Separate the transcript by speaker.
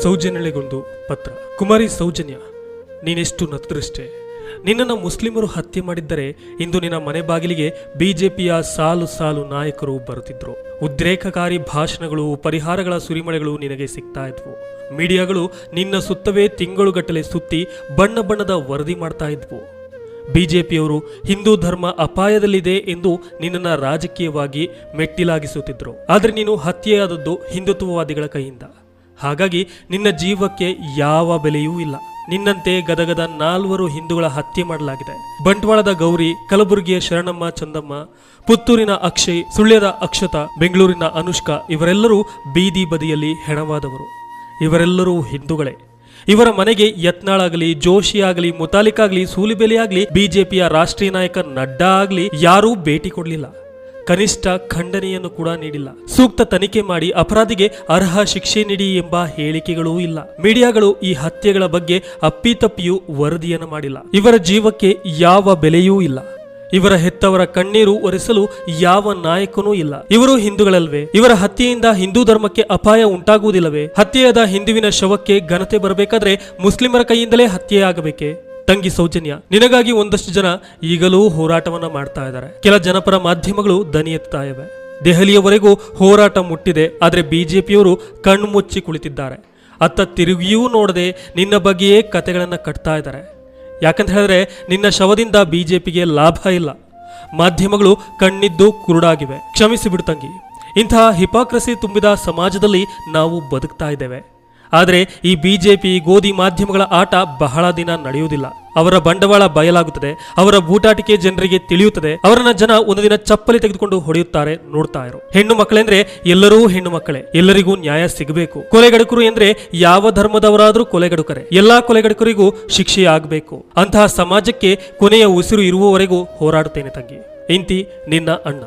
Speaker 1: ಸೌಜನ್ಯಗೊಂದು ಪತ್ರ. ಕುಮಾರಿ ಸೌಜನ್ಯ, ನೀನೆಷ್ಟು ನತದೃಷ್ಟೆ. ನಿನ್ನನ್ನು ಮುಸ್ಲಿಮರು ಹತ್ಯೆ ಮಾಡಿದ್ದರೆ ಇಂದು ನಿನ್ನ ಮನೆ ಬಾಗಿಲಿಗೆ ಬಿಜೆಪಿಯ ಸಾಲು ಸಾಲು ನಾಯಕರು ಬರುತ್ತಿದ್ರು. ಉದ್ರೇಕಕಾರಿ ಭಾಷಣಗಳು, ಪರಿಹಾರಗಳ ಸುರಿಮಳೆಗಳು ನಿನಗೆ ಸಿಗ್ತಾ ಇದ್ವು. ಮೀಡಿಯಾಗಳು ನಿನ್ನ ಸುತ್ತವೇ ತಿಂಗಳುಗಟ್ಟಲೆ ಸುತ್ತಿ ಬಣ್ಣ ಬಣ್ಣದ ವರದಿ ಮಾಡ್ತಾ ಇದ್ವು. ಬಿಜೆಪಿಯವರು ಹಿಂದೂ ಧರ್ಮ ಅಪಾಯದಲ್ಲಿದೆ ಎಂದು ನಿನ್ನನ್ನು ರಾಜಕೀಯವಾಗಿ ಮೆಟ್ಟಿಲಾಗಿಸುತ್ತಿದ್ರು. ಆದರೆ ನೀನು ಹತ್ಯೆಯಾದದ್ದು ಹಿಂದುತ್ವವಾದಿಗಳ ಕೈಯಿಂದ. ಹಾಗಾಗಿ ನಿನ್ನ ಜೀವಕ್ಕೆ ಯಾವ ಬೆಲೆಯೂ ಇಲ್ಲ. ನಿನ್ನಂತೆ ಗದಗದ 4 ಹಿಂದೂಗಳ ಹತ್ಯೆ ಮಾಡಲಾಗಿದೆ. ಬಂಟ್ವಾಳದ ಗೌರಿ, ಕಲಬುರಗಿಯ ಶರಣಮ್ಮ ಚಂದಮ್ಮ, ಪುತ್ತೂರಿನ ಅಕ್ಷಯ್, ಸುಳ್ಯದ ಅಕ್ಷತಾ, ಬೆಂಗಳೂರಿನ ಅನುಷ್ಕಾ ಇವರೆಲ್ಲರೂ ಬೀದಿ ಬದಿಯಲ್ಲಿ ಹೆಣವಾದವರು. ಇವರೆಲ್ಲರೂ ಹಿಂದೂಗಳೇ. ಇವರ ಮನೆಗೆ ಯತ್ನಾಳ್ ಆಗಲಿ, ಜೋಶಿ ಆಗಲಿ, ಮುತಾಲಿಕ್ ಆಗಲಿ, ಸೂಲಿಬೆಲೆ ಆಗಲಿ, ಬಿಜೆಪಿಯ ರಾಷ್ಟ್ರೀಯ ನಾಯಕ ನಡ್ಡಾ ಆಗಲಿ ಯಾರೂ ಭೇಟಿ ಕೊಡಲಿಲ್ಲ. ಕನಿಷ್ಠ ಖಂಡನೆಯನ್ನು ಕೂಡ ನೀಡಿಲ್ಲ. ಸೂಕ್ತ ತನಿಖೆ ಮಾಡಿ ಅಪರಾಧಿಗೆ ಅರ್ಹ ಶಿಕ್ಷೆ ನೀಡಿ ಎಂಬ ಹೇಳಿಕೆಗಳೂ ಇಲ್ಲ. ಮೀಡಿಯಾಗಳು ಈ ಹತ್ಯೆಗಳ ಬಗ್ಗೆ ಅಪ್ಪಿತಪ್ಪಿಯೂ ವರದಿಯನ್ನು ಮಾಡಿಲ್ಲ. ಇವರ ಜೀವಕ್ಕೆ ಯಾವ ಬೆಲೆಯೂ ಇಲ್ಲ. ಇವರ ಹೆತ್ತವರ ಕಣ್ಣೀರು ಒರೆಸಲು ಯಾವ ನಾಯಕನೂ ಇಲ್ಲ. ಇವರು ಹಿಂದೂಗಳಲ್ವೇ? ಇವರ ಹತ್ಯೆಯಿಂದ ಹಿಂದೂ ಧರ್ಮಕ್ಕೆ ಅಪಾಯ ಉಂಟಾಗುವುದಿಲ್ಲವೇ? ಹತ್ಯೆಯಾದ ಹಿಂದುವಿನ ಶವಕ್ಕೆ ಘನತೆ ಬರಬೇಕಾದ್ರೆ ಮುಸ್ಲಿಮರ ಕೈಯಿಂದಲೇ ಹತ್ಯೆಯಾಗಬೇಕೆ? ತಂಗಿ ಸೌಜನ್ಯ, ನಿನಗಾಗಿ ಒಂದಷ್ಟು ಜನ ಈಗಲೂ ಹೋರಾಟವನ್ನ ಮಾಡ್ತಾ ಇದ್ದಾರೆ. ಕೆಲ ಜನಪರ ಮಾಧ್ಯಮಗಳು ದನಿ ಎತ್ತಾ ಇವೆ. ದೆಹಲಿಯವರೆಗೂ ಹೋರಾಟ ಮುಟ್ಟಿದೆ. ಆದರೆ ಬಿಜೆಪಿಯವರು ಕಣ್ಣು ಮುಚ್ಚಿ ಕುಳಿತಿದ್ದಾರೆ. ಅತ್ತ ತಿರುಗಿಯೂ ನೋಡದೆ ನಿನ್ನ ಬಗ್ಗೆಯೇ ಕತೆಗಳನ್ನು ಕಟ್ತಾ ಇದ್ದಾರೆ. ಯಾಕಂತ ಹೇಳಿದ್ರೆ ನಿನ್ನ ಶವದಿಂದ ಬಿಜೆಪಿಗೆ ಲಾಭ ಇಲ್ಲ. ಮಾಧ್ಯಮಗಳು ಕಣ್ಣಿದ್ದು ಕುರುಡಾಗಿವೆ. ಕ್ಷಮಿಸಿ ಬಿಡು ತಂಗಿ. ಇಂತಹ ಹಿಪಾಕ್ರಸಿ ತುಂಬಿದ ಸಮಾಜದಲ್ಲಿ ನಾವು ಬದುಕ್ತಾ ಇದ್ದೇವೆ. ಆದರೆ ಈ ಬಿಜೆಪಿ ಗೋಧಿ ಮಾಧ್ಯಮಗಳ ಆಟ ಬಹಳ ದಿನ ನಡೆಯುವುದಿಲ್ಲ. ಅವರ ಬಂಡವಾಳ ಬಯಲಾಗುತ್ತದೆ. ಅವರ ಬೂಟಾಟಿಕೆ ಜನರಿಗೆ ತಿಳಿಯುತ್ತದೆ. ಅವರನ್ನ ಜನ ಒಂದು ದಿನ ಚಪ್ಪಲಿ ತೆಗೆದುಕೊಂಡು ಹೊಡೆಯುತ್ತಾರೆ. ನೋಡ್ತಾ ಇರು. ಹೆಣ್ಣು ಮಕ್ಕಳೆಂದ್ರೆ ಎಲ್ಲರೂ ಹೆಣ್ಣು ಮಕ್ಕಳೇ. ಎಲ್ಲರಿಗೂ ನ್ಯಾಯ ಸಿಗಬೇಕು. ಕೊಲೆಗಡುಕರು ಎಂದ್ರೆ ಯಾವ ಧರ್ಮದವರಾದ್ರೂ ಕೊಲೆಗಡುಕರೆ. ಎಲ್ಲಾ ಕೊಲೆಗಡುಕರಿಗೂ ಶಿಕ್ಷೆ ಆಗಬೇಕು. ಅಂತಹ ಸಮಾಜಕ್ಕೆ ಕೊನೆಯ ಉಸಿರು ಇರುವವರೆಗೂ ಹೋರಾಡುತ್ತೇನೆ ತಂಗಿ. ಇಂತಿ ನಿನ್ನ ಅಣ್ಣ.